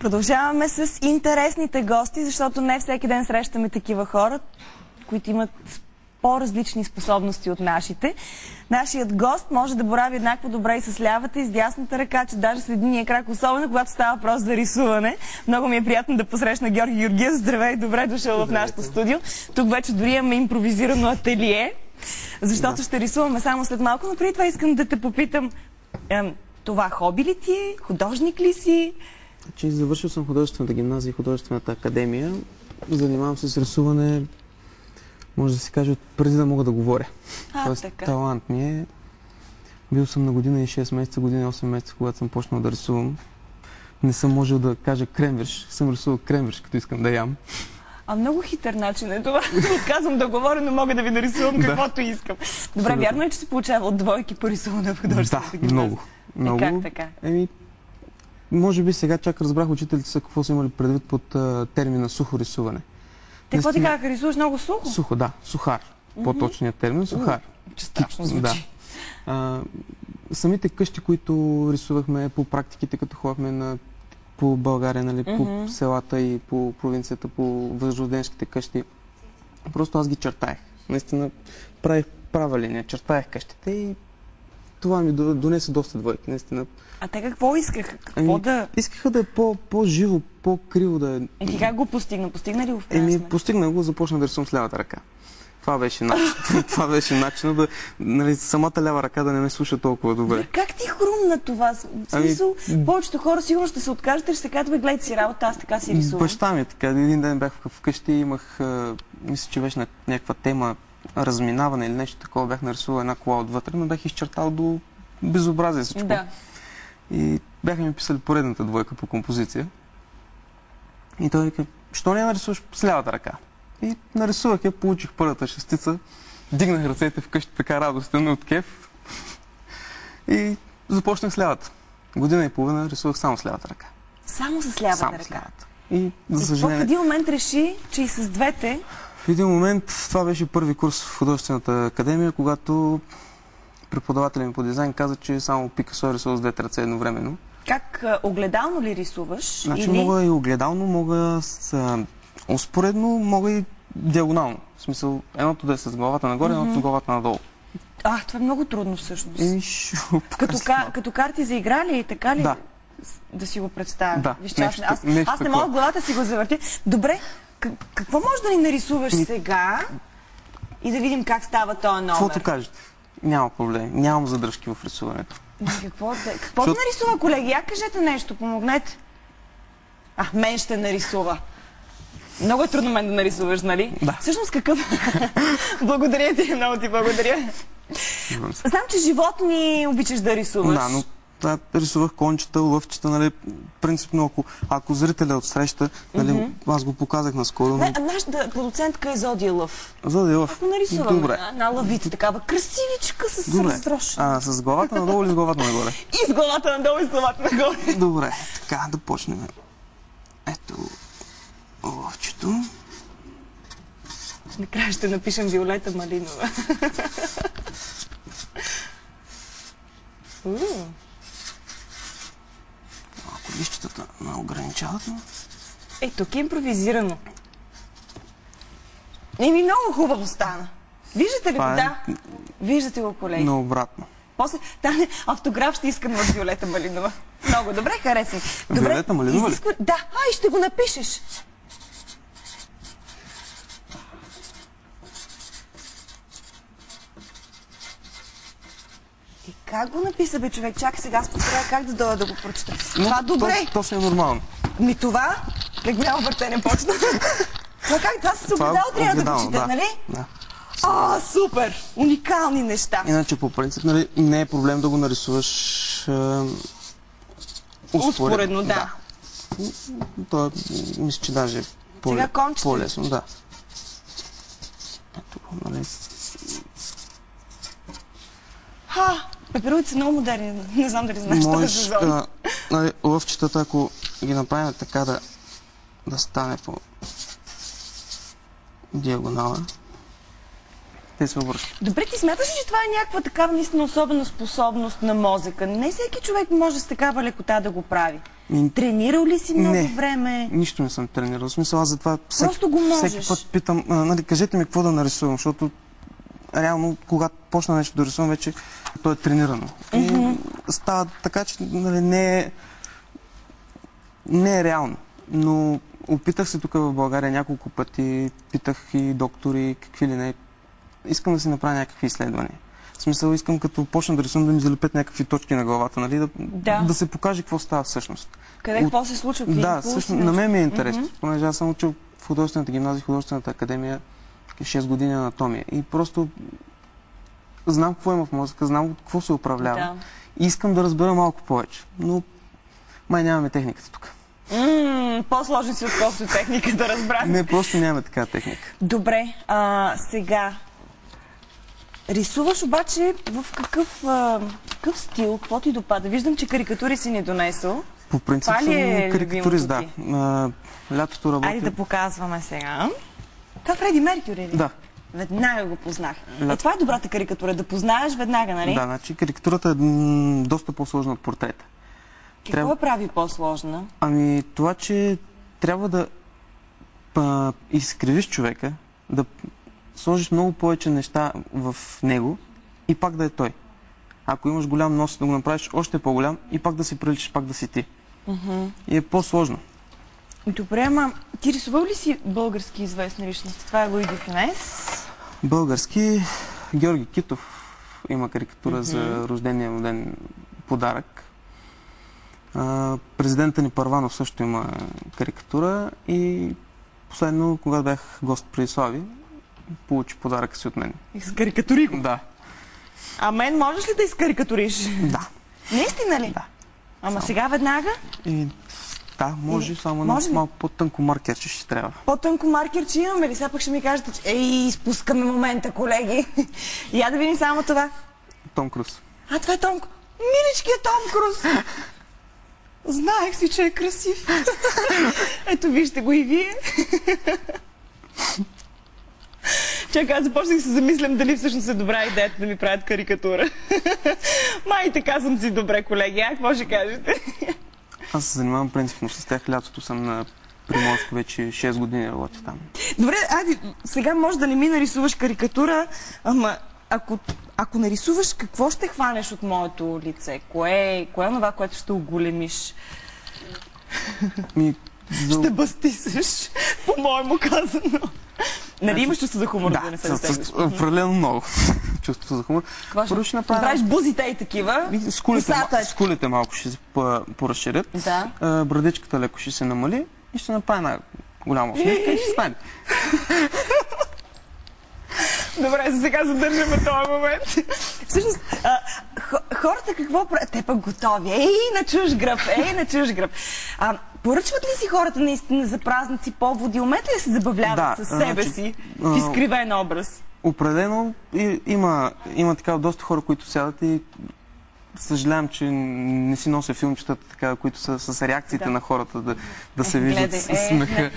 Продължаваме с интересните гости, защото не всеки ден срещаме такива хора, които имат по-различни способности от нашите. Нашият гост може да борави еднакво добре и с лявата, и с дясната ръка, че даже с единия крак, особено когато става въпрос за рисуване. Много ми е приятно да посрещна Георги Георгиев. Здравей, добре дошъл в нашото студио. Тук вече дори имаме импровизирано ателие, защото ще рисуваме само след малко, но преди това искам да те попитам, това хоби ли ти е? Художник ли си? Завършил съм художествената гимназия и художествената академия. Занимавам се с рисуване, може да се каже, преди да мога да говоря. Тоест, талант ми е. Бил съм на година и 6 месеца, година и 8 месеца, когато съм почнал да рисувам. Не съм можел да кажа кремвирш. Съм рисувал кремвирш, като искам да ям. Много хитър начин е това. Отказвам да говоря, но мога да ви нарисувам каквото искам. Добре, вярно е, че си получавал двойки по рисуване в художествената гимназия? Да, много. Как така? Може би сега чак разбрах учителите са какво са имали предвид под термина сухо рисуване. Те какво ти казаха? Рисуваш много сухо? Сухо, да. Сухар. По-точният термин. Сухар. Че страшно звучи. Да. Самите къщи, които рисувахме по практиките, като ходихме по България, нали, по селата и по провинцията, по възрожденските къщи, просто аз ги чертаех. Наистина правих права линия, чертаех къщите и това ми донесе доста двойки, наистина. А те какво искаха? Искаха да е по-живо, по-криво да е. Ти как го постигна? Постигна ли го в крайна сметка? Постигна го, започна да рисувам с лявата ръка. Това беше начин. Това беше начинът да, нали, самата лява ръка да не ме слуша толкова добре. Как ти хрумна това? В смисъл, повечето хора сигурно ще се откажат и ще се казват, гледайте си работа, аз така си рисувам. Баща ми така. Един ден бях вкъщи и имах, мисля, че беше на някаква тема, разминаване или нещо такова. Бях нарисувал една кола отвътре, но бях изчертал до безобразие всичко. Да. И бяха ми писали поредната двойка по композиция. И той вика, що не нарисуваш с лявата ръка? И нарисувах я, получих първата шестица, дигнах ръцете вкъщи така радостен от кеф и започнах с лявата. Година и половина рисувах само с лявата ръка. Само с лявата само ръка? С лявата. И за съжаление... в един момент реши, че и с двете... В един момент, това беше първи курс в художествената академия, когато преподавателят ми по дизайн каза, че само Пикасо рисува с двете ръце едновременно. Как, огледално ли рисуваш? Значи мога и огледално, мога успоредно, мога и диагонално. В смисъл, едното да е с главата нагоре, едното с главата надолу. Това е много трудно всъщност. Като карти за игра ли? Така ли? Да си го представя. Да. Аз не мога в главата си го завърти. Добре, какво може да ни нарисуваш сега и да видим как става този номер? Каквото кажете. Няма проблем. Нямам задръжки в рисуването. Какво да нарисува, колеги? Я кажете нещо, помогнете. Мен ще нарисува. Много е трудно мен да нарисуваш, нали? Да. Всъщност какъв... Благодаря ти, много ти благодаря. Знам, че животни обичаш да рисуваш. Да, но рисувах кончета, лъвчета, нали, принципно, ако зрителя отсреща, нали, аз го показах наскоро. Нашата продуцентка е Зодия Лъв. Зодия Лъв. Ако нарисуваме една лъвица, такава красивичка с разтрош. С главата надолу или с главата нагоре? И с главата надолу, и с главата нагоре. Добре, така да почнем. Ето лъвчето. Накрая ще напишем Виолета Малинова. Малко лищетата ме ограничават. Тук е импровизирано. Много хубаво стана. Виждате ли го? Да. Виждате го, колеги. Но обратно. После автограф ще искам от Виолета Малинова. Много добре, харесвам. Виолета Малинова ли? Да, и ще го напишеш. И как го написа, бе, човек? Чакай сега, аз повторя как да дойда да го прочета. Това добре. То си е нормално. Това? Голямо въртене почна. Това с огледало трябва да го чете, нали? Да. Супер! Уникални неща. Иначе по принцип, нали, не е проблем да го нарисуваш успоредно, да. Това мисля, че даже е по-лесно. Да. Ето, нали... Пеперудите са много модерни. Не знам дали знаеш този сезон. Лъвчетата, ако ги направим така да стане по диагонала. те се обръщат. Добре, ти смяташ ли, че това е някаква такава наистина особена способност на мозъка? Не всеки човек може с такава лекота да го прави. Тренирал ли си много време? Нищо не съм тренирал. В смисъл, аз затова просто го можеш. Всеки път питам, кажете ми какво да нарисувам, защото реално, когато почна нещо да рисувам, вече то е тренирано. И става така, че не е реално. Но опитах се тук в България няколко пъти, питах и доктори, какви ли не. Искам да си направя някакви изследвания. В смисъл, искам като почна да рисувам да ми залепят някакви точки на главата, да се покаже какво става всъщност. Какво се случва? Да, всъщност на мен ми е интересно, понеже аз съм учил в художествената гимназия, в художествената академия 6 години анатомия. И просто знам какво има в мозъка, знам какво се управлява. Да. И искам да разбера малко повече. Но май нямаме техниката тук. По-сложно си отколкото техника да разбрах. Не, просто нямаме такава техника. Добре, сега рисуваш обаче в какъв стил, какво ти допада? Виждам, че карикатури си ни донесъл. По принцип съм карикатурист, да. Лятото работя. Айде да показваме сега. Това Фреди Меркюри ли? Да. Веднага го познах. Това е добрата карикатура, да познаеш веднага, нали? Да, значи карикатурата е доста по-сложна от портрета. Какво я прави по-сложна? Ами това, че трябва да изкривиш човека, да сложиш много повече неща в него и пак да е той. Ако имаш голям нос, да го направиш още по-голям и пак да си приличаш, пак да си ти. И е по-сложно. Добре, ама ти рисувал ли си български известни личности? Това е Луи де Фюнес. Български. Георги Китов има карикатура за рождения му ден подарък. Президента ни Първанов също има карикатура и последно, когато бях гост при Слави, получи подаръка си от мен. Изкарикатури го? Да. А мен можеш ли да изкарикатуриш? Да. Наистина ли? Да. Ама сега веднага? Да, може, само на малко по-тънко маркерче ще трябва. По-тънко маркерче имаме ли? Сега пък ще ми кажете, че изпускаме момента, колеги. Я да видим само това. Том Круз. Това е Том... Миличкият Том Круз! Знаех си, че е красив. Ето, вижте го и вие. Чакай, аз започнах да се замислям дали всъщност е добра идеята да ми правят карикатура. Май така съм си добре, колеги. Какво ще кажете? Аз се занимавам принципно с тях. Лятото съм на Приморско, вече 6 години работя там. Добре, айде, сега може да не ми нарисуваш карикатура, ама ако нарисуваш, какво ще хванеш от моето лице? Кое е това, което ще оголемиш? Ще бастисаш, по-моему казано. Нали имаш чувство за хумор, да не се затегнеш? Да, определено много чувство за хумор. Първо ще направиш бузите и такива. Скулите малко ще се поразширят. Да. Брадичката леко ще се намали и ще направи една голяма усмивка и ще стане. Добре, за сега задържаме този момент. Всъщност, хората какво правят? Те пък готови. На чуж гръб, поръчват ли си хората наистина за празници, поводи? Умеете ли се забавляват със себе си в изкривен образ? Определено има така доста хора, които сядат и съжалявам, че не си нося филмчетата, които са с реакциите на хората да се виждат с смеха.